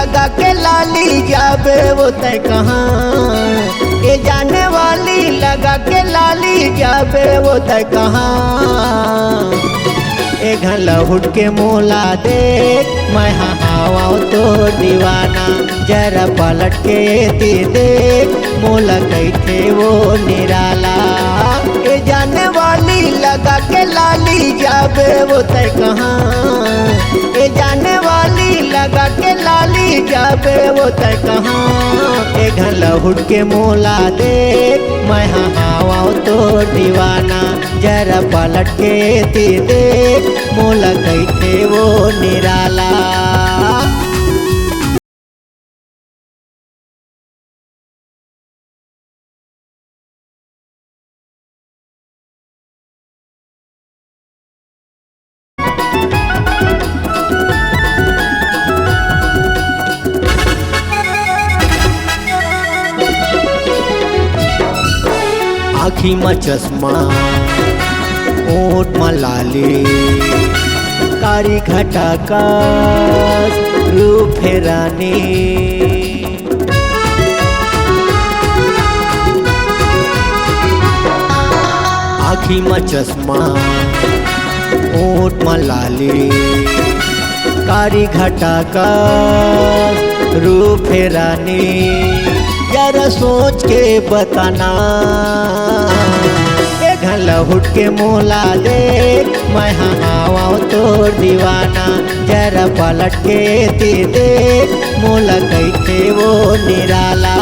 लगा के लाली जाबे वो तय कहाँ। ये जाने वाली लगा के लाली जाबे वो तय कहाँ। ए घला हुट के मोला देख मैं हवा तो दीवाना। जरा पलट के ती देख मोला कैथे वो निराला। ए जाने वाली लगा के लाली जाबे वो तय कहाँ। ए जाने वाली लगा के लाली जाबे वो तय कहाँ। ए घला हुट के मोला देख मैं हवा तो दीवाना। जरा पलट के ती देख मोला कैथे वो निराला। आँखी में चश्मा ओठ में लाली कारी घटा का रूप है रानी। आँखी में चश्मा ओठ में लाली कारी घटा का रूप है रानी। जरा सोच के बताना। घला हुट के मोला देख मैं हवा तो दीवाना। जरा पलट के ती देख मोला कैथे वो निराला।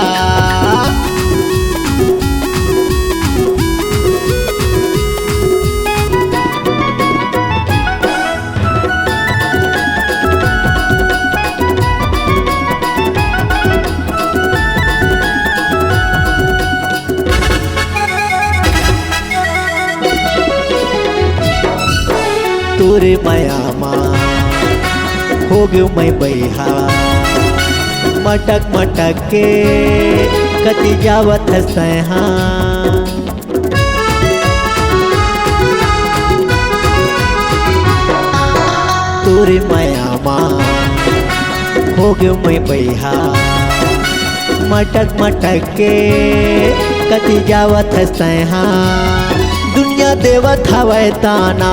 तोरे माया हो गयो मैं बैहा। मटक मटक के कति जावत सहा। तोरे माया हो गयो मैं बैहा। मटक मटक के कति जावत सहा। दुनिया देवत हवै ताना।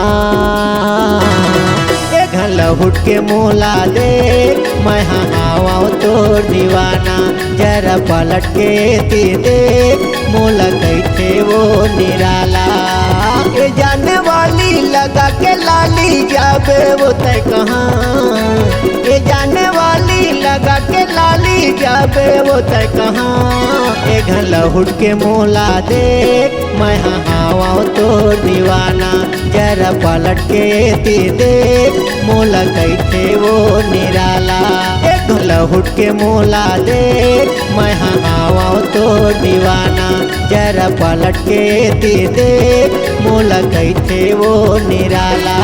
ए घला हुट के मोला देख मैं हवा तो दीवाना। जरा पलट के ती देख मोला कैथे वो निराला। ए जाने वाली लगा के लाली जाबे वो तय कहाँ। ए जाने वाली लगा के लाली जाबे वो तय कहाँ। ए घला हुट के मोला देख मैं हवा तो दीवाना। जरा पलट के ती देख मोला कैथे वो निराला। ए घला हुट के मोला देख मैं हवा तो दीवाना। जरा पलट के ती देख मोला कैथे वो निराला।